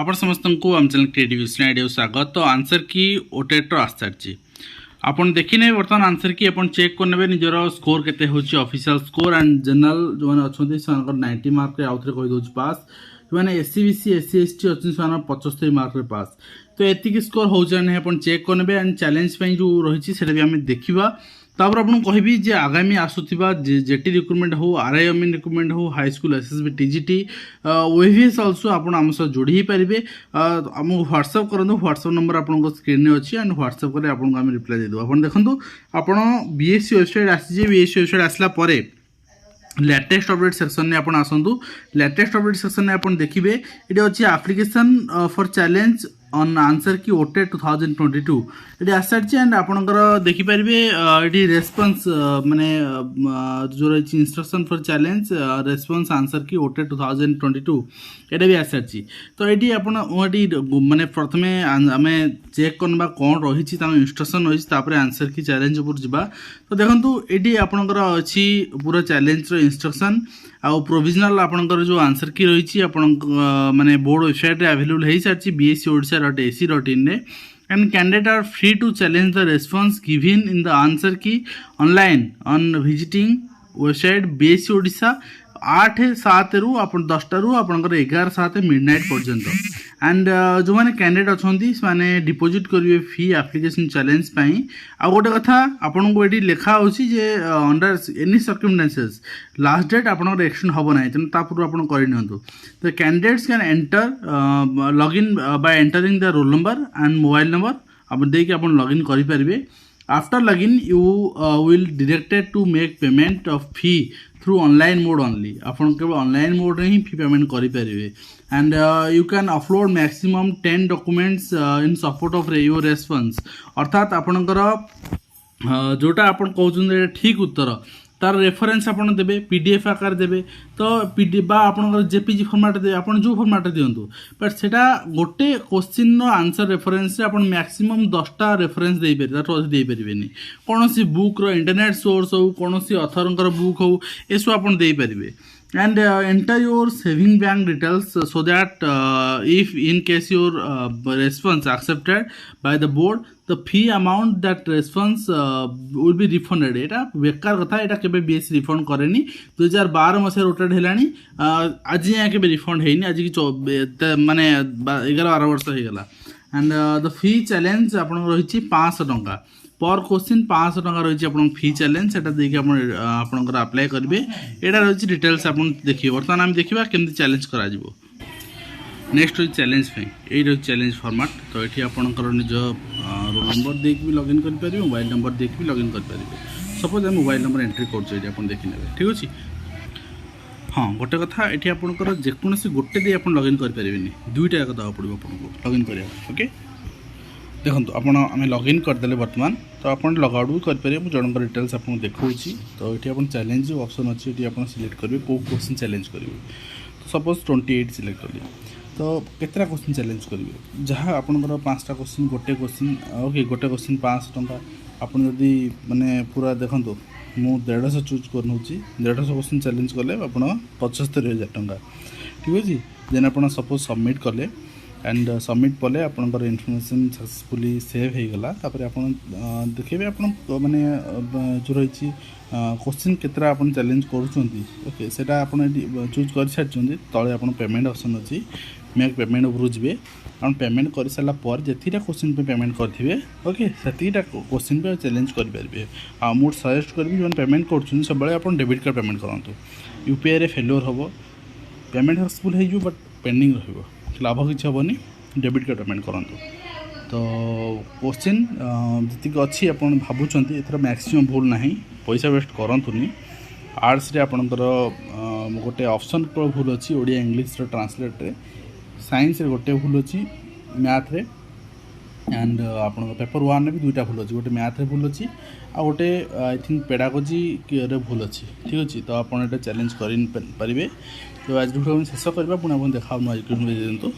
आपण समस्त को आम चैनल क्रिएटिव स्वागत। तो आंसर की ओटेट आस सारी आपन देखिने बर्तमान आंसर की अपन चेक करने निजर स्कोर केते होची ऑफिशियल स्कोर एंड जनरल जो माने अछंती सनकर 90 मार्क रे आउथरे कहि दोछ पास जो माने एससी बीसी एससी एसटी अछि सन 75 मार्क रे पास। तो एतिकी स्कोर होचा नै अपन चेक करने एंड चैलेंज पे जो रहिछि सेटा भी हम देखिबा। तापर आपन कहबी जे आगामी आसुथिबा जेटी रिक्रुटमेंट हो आरआईएम रिक्रुटमेंट हो high school SSB TGT ओएवीएस also आपन हम सह जोड़ी ही परिबे। हम व्हाट्सएप करंदो व्हाट्सएप नंबर आपन को स्क्रीन रे अछि एंड व्हाट्सएप करे आपन को हम रिप्लाई दे दो। आपन देखंतु आपन बीएससी वेबसाइट आसी जे बीएससी वेबसाइट आसला परे लेटेस्ट अपडेट सेक्शन ने आपन आसंतु। लेटेस्ट अपडेट सेक्शन ने आपन देखिबे एडी अछि application for challenge on answer की ओटेट 2022 ये आसार एंड आपंकर देखिपारे ये रेस्पॉन्स माने जो रही instruction for challenge response answer की ओटेट 2022 ये भी आसार। तो ये आपन माने प्रथमे आम चेक करवा कौन रही इंस्ट्रक्शन रही आंसर की चैलेंज उपर जा। तो देखो ये आपंकर अच्छी पूरा चैलेंज इंस्ट्रक्शन आउ प्रोविजनल आपंकर जो आंसर की रही माने बोर्ड वेबसाइट रे अवेलेबल हो सारी bse.ac.in रे and candidate are free to challenge the response given in the answer key online on visiting website BSE Odisha 8-7 रु अपन 10 रु आपनकर 11-7 मिडनाइट पर्यंत। एंड जो माने कैंडिडेट अछंती माने डिपॉजिट करिवे फी एप्लीकेशन चैलेंज पई। आ गोटे कथा आपन को एडी लिखा होची जे under any circumstances last date आपनकर एक्शन हबो नै तन तापुर आपन करि नियंतु। तो candidates can enter log in by entering the roll number and mobile number अपन देके अपन लॉग इन करि परिबे। After login you will directed to make payment of fee through online mode only. आपन केवल ऑनलाइन मोड रे ही फी payment करि परिबे। And you can upload maximum 10 documents in support of your response. अर्थात आपनकर जोटा आपन कहउछन ठीक उत्तर तार रेफरेंस आपन देबे पीडीएफ आकार देबे। तो पीडीएफ बा आपन जेपीजी फॉर्मेट दे आपन जो फॉर्मेट दियंतु बट सेटा गोटे क्वेश्चन नो आंसर रेफरेंस रे आपन मैक्सिमम 10टा रेफरेंस देई परिबे तार दे परिबेनी। कोनोसी बुक रो इंटरनेट सोर्स हो कोनोसी ऑथरंकर बुक हो एसो आपन देई परिबे। And enter your saving bank details so that if in case your response accepted by the board the fee amount that response will be refunded। एटा बेकार कथा एटा केबे बीएस रिफंड करेनी 2012 मसे रोटेट हेलानी आज या केबे रिफंड हेनी आज की माने 11-12 वर्ष हे गला। एंड द फी चैलेंज आपन रहिछि 500 टंका पर क्वेश्चन 500 टंका रही अपन फी चैलेंज सेटा देखि आपन अप्लाई करेंगे। एटा रही डिटेल्स आपन देखिए। बर्तमान आम देखा केमती चैलेंज करा जिवो। नेक्स्ट रही चैलेंज पे यही रही चैलेंज फॉर्मेट। तो ये आपंकर निज रोल नंबर देख भी लॉगिन करेंगे मोबाइल नंबर देख भी लॉगिन करेंगे। सपोज आम मोबाइल नंबर एंट्री कर देखने ठीक अच्छे। हाँ गोटे कथा ये आपंकर जेकोसी गोटे दे आप लॉगिन करेंगे दुईटा एक देवा पड़ो आपको लॉगिन करा। ओके देखो आपन आम लॉगिन करदे बर्तमान। तो आप लग आउट भी करेंगे मुझे जनकर डिटेल्स आपको देखा। तो ये आप चैलेंज जो ऑप्शन अच्छी ये आप सिलेक्ट करेंगे कौ क्वेश्चन चैलेंज करेंगे। तो सपोज 28 सिलेक्ट करेंगे तो केतरा क्वेश्चन चैलेंज करेंगे जहाँ आपंकर 5टा क्वेश्चन गोटे क्वेश्चन ओके गोटे क्वेश्चन 500 टंका। आप जदि माने पूरा देखो मु 150 चूज कर 150 क्वेश्चन चैलेंज कले आप 75,000 टंका ठीक अच्छे। देन आप सपोज सबमिट कले एंड सबमिट कले आपनकर इनफॉरमेशन सक्सेसफुली सेव हो गला। तापर आप देखिए आप माने जो रही क्वेश्चन केतरा आप चैलेंज करुँच ओके सेटा आप चूज कर सारी तले आप पेमेंट ऑप्शन अच्छी मेक पेमेंट उपरू जी आप पेमेंट कर सारा पर जेतीटा क्वेश्चन पे पेमेंट करेंगे ओके सेतीटा क्वेश्चन पे चैलेंज करेंगे। मुझे सजेस्ट करी जो पेमेंट कर सब आप डेबिट कार्ड पेमेंट करूँ यूपीआई रे फेल्योर हम पेमेंट सक्सेसफुल हो बट पेंडिंग रही लाभ किसी हेनी डेबिट कार्ड पेमेंट करूँ। तो क्वेश्चन जी अच्छी आप भावुं एथर मैक्सिमम भूल ना पैसा वेस्ट करतुनि। आर्ट्स रे आपणकर गोटे ऑप्शन भूल अच्छी ओडिया इंग्लिश ट्रांसलेट रे। साइंस रे गोटे भूल अच्छी मैथ रे एंड आप पेपर 1 भी 2टा भूल अच्छी गोटे मैथ रे भूल अच्छी आ गोटे आई थिंक पेडागोजी रे भूल अच्छी ठीक अच्छे। तो आप चैलेंज करेंगे। तो आज वीडियो शेष करवा पुणी आप देखा आज दिंतु।